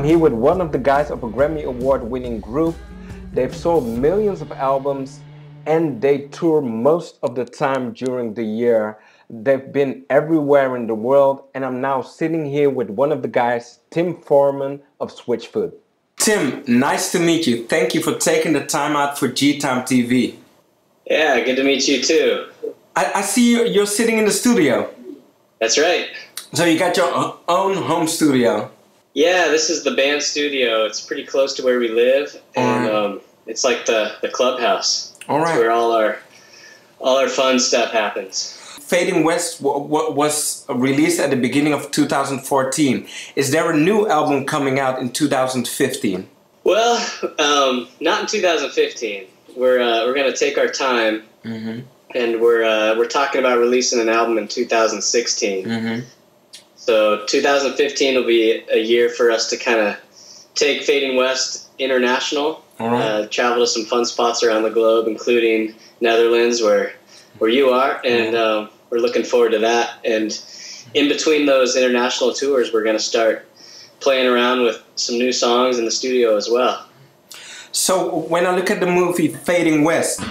here with one of the guys of a Grammy Award-winning group. They've sold millions of albums and they tour most of the time during the year. They've been everywhere in the world, and I'm now sitting here with one of the guys, Tim Foreman of Switchfoot. Tim, nice to meet you. Thank you for taking the time out for Gtime TV. Yeah, good to meet you too. I see you're sitting in the studio. That's right. So you got your own home studio. Yeah, this is the band studio. It's pretty close to where we live, and it's like the clubhouse. All right. It's where all our fun stuff happens. Fading West was released at the beginning of 2014. Is there a new album coming out in 2015? Well, not in 2015. We're gonna take our time, and we're talking about releasing an album in 2016. So 2015 will be a year for us to kind of take Fading West international, travel to some fun spots around the globe, including Netherlands, where you are, and we're looking forward to that. And in between those international tours, we're going to start playing around with some new songs in the studio as well. So when I look at the movie Fading West,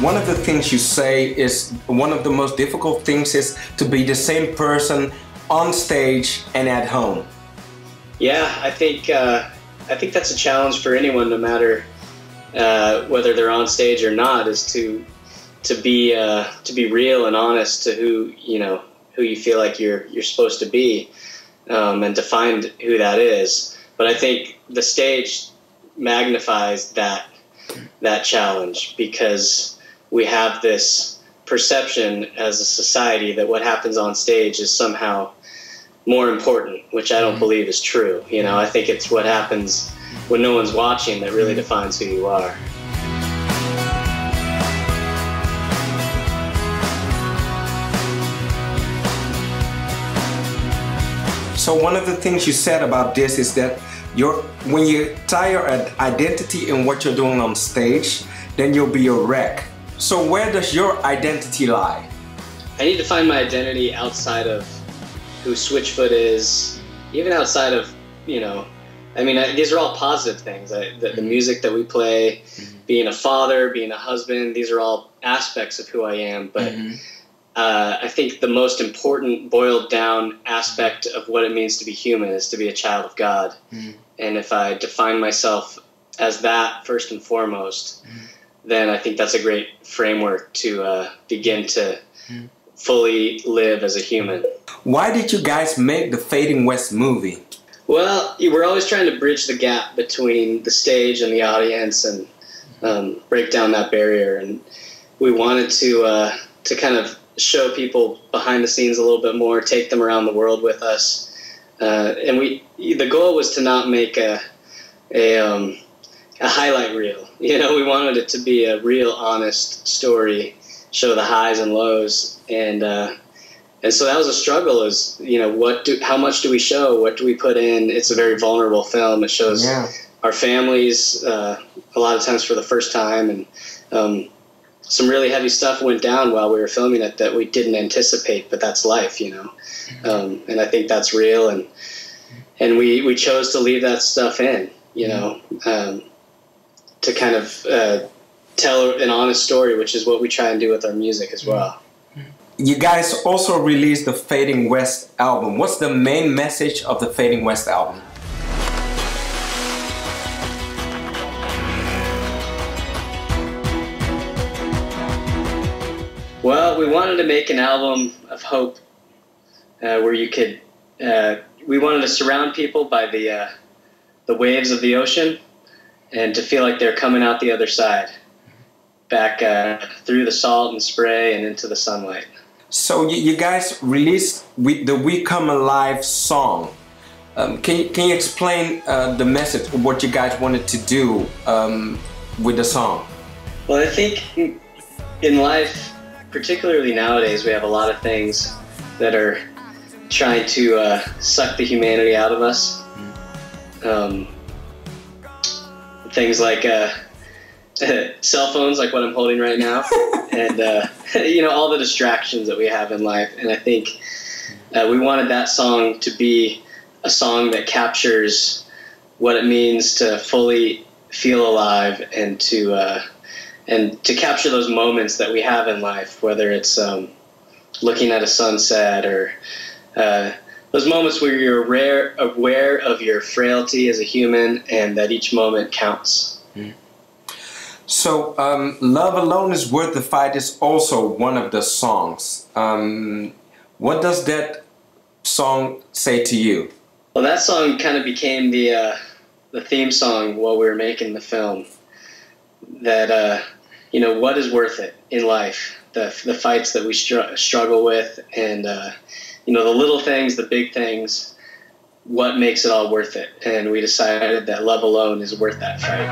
one of the things you say is one of the most difficult things is to be the same person on stage and at home. Yeah, I think that's a challenge for anyone, no matter whether they're on stage or not, is to be real and honest to who you feel like you're supposed to be, and to find who that is. But I think the stage magnifies that challenge, because we have this perception as a society that what happens on stage is somehow more important, which I don't believe is true. I think it's what happens when no one's watching that really defines who you are. So one of the things you said about this is that when you tie your identity in what you're doing on stage, then you'll be a wreck. So where does your identity lie? I need to find my identity outside of who Switchfoot is, even outside of, these are all positive things. The music that we play, being a father, being a husband, these are all aspects of who I am. But I think the most important boiled down aspect of what it means to be human is to be a child of God. And if I define myself as that first and foremost, then I think that's a great framework to begin to fully live as a human. Why did you guys make the Fading West movie? Well, we're always trying to bridge the gap between the stage and the audience, and break down that barrier. And we wanted to kind of show people behind the scenes a little bit more, take them around the world with us. And the goal was to not make a highlight reel. We wanted it to be a real, honest story, show the highs and lows, and so that was a struggle. Is how much do we show? What do we put in? It's a very vulnerable film. It shows our families a lot of times for the first time, and some really heavy stuff went down while we were filming it that we didn't anticipate. But that's life, and I think that's real, and we chose to leave that stuff in, to kind of tell an honest story, which is what we try and do with our music as well. You guys also released the Fading West album. What's the main message of the Fading West album? Well, we wanted to make an album of hope, where you could. We wanted to surround people by the waves of the ocean, and to feel like they're coming out the other side, back through the salt and spray and into the sunlight. So you guys released the We Come Alive song. Can you explain the message of what you guys wanted to do with the song? Well, I think in life, particularly nowadays, we have a lot of things that are trying to suck the humanity out of us. Things like cell phones, like what I'm holding right now, and you know, all the distractions that we have in life. And I think we wanted that song to be a song that captures what it means to fully feel alive, and to capture those moments that we have in life, whether it's looking at a sunset or those moments where you're aware of your frailty as a human, and that each moment counts. So, Love Alone is Worth the Fight is also one of the songs. What does that song say to you? Well, that song kind of became the theme song while we were making the film. That, you know, what is worth it in life? The fights that we struggle with, and, you know, the little things, the big things, what makes it all worth it? And we decided that love alone is worth that fight.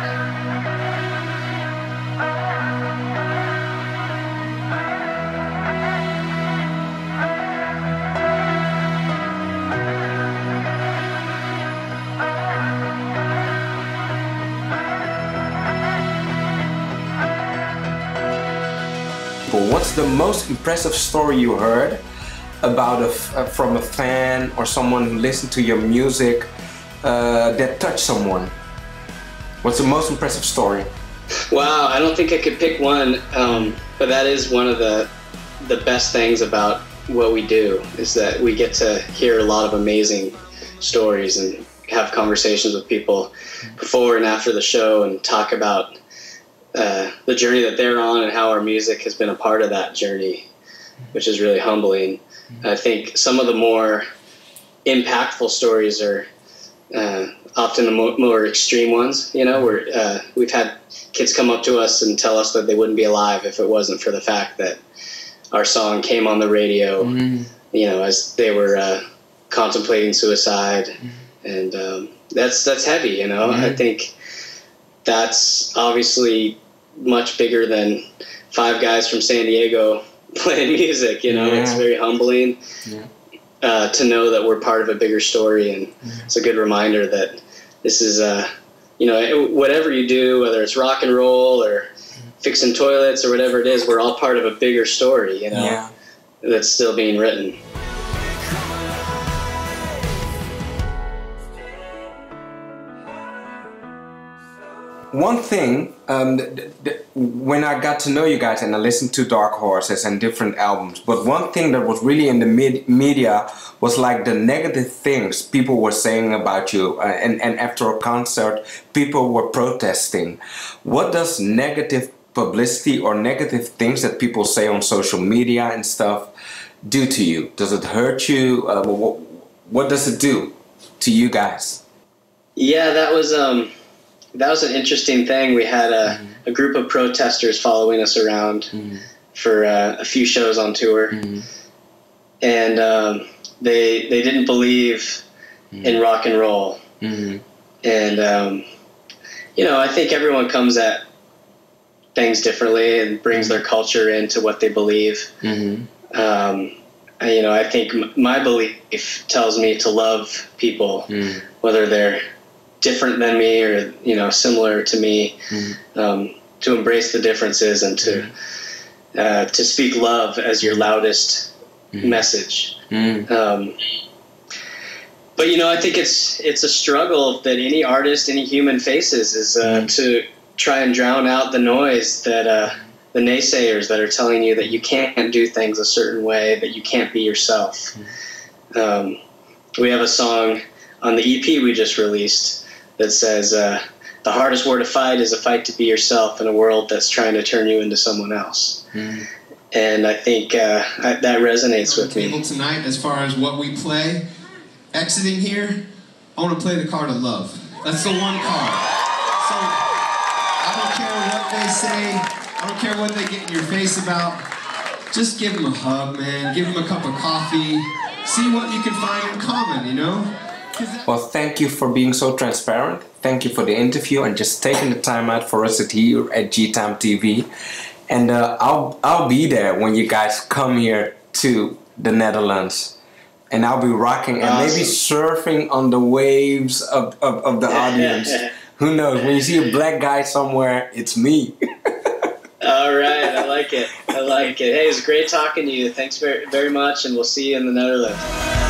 What's the most impressive story you heard about from a fan or someone who listened to your music that touched someone? What's the most impressive story? Wow, I don't think I could pick one, but that is one of the best things about what we do, is that we get to hear a lot of amazing stories and have conversations with people before and after the show, and talk about the journey that they're on and how our music has been a part of that journey, which is really humbling. I think some of the more impactful stories are often the more extreme ones, you know, where we've had kids come up to us and tell us that they wouldn't be alive if it wasn't for the fact that our song came on the radio, you know, as they were contemplating suicide. And that's heavy, you know. I think that's obviously much bigger than 5 guys from San Diego playing music, you know. It's very humbling to know that we're part of a bigger story, and it's a good reminder that this is, you know, whatever you do, whether it's rock and roll or fixing toilets or whatever it is, we're all part of a bigger story, you know, that's still being written. One thing, when I got to know you guys and I listened to Dark Horses and different albums, but one thing that was really in the media was like the negative things people were saying about you, and after a concert people were protesting. What does negative publicity or negative things that people say on social media and stuff do to you? Does it hurt you? What does it do to you guys? Yeah, that was an interesting thing. We had a group of protesters following us around for a few shows on tour, and they didn't believe in rock and roll. And you know, I think everyone comes at things differently and brings their culture into what they believe. You know, I think my belief tells me to love people, whether they're different than me or, you know, similar to me, to embrace the differences and to speak love as your loudest message. But, you know, I think it's a struggle that any artist, any human faces, is to try and drown out the noise that the naysayers that are telling you that you can't do things a certain way, that you can't be yourself. We have a song on the EP we just released that says, the hardest war to fight is a fight to be yourself in a world that's trying to turn you into someone else. And I think that resonates with me. Tonight, as far as what we play, exiting here, I want to play the card of love. That's the one card. So I don't care what they say, I don't care what they get in your face about. Just give them a hug, man. Give them a cup of coffee. See what you can find in common, you know? Well, thank you for being so transparent. Thank you for the interview and just taking the time out for us here at Gtime TV. And I'll be there when you guys come here to the Netherlands. And I'll be rocking and maybe surfing on the waves of the audience. Who knows? When you see a black guy somewhere, it's me. All right, I like it. I like it. Hey, it was great talking to you. Thanks very, very much, and we'll see you in the Netherlands.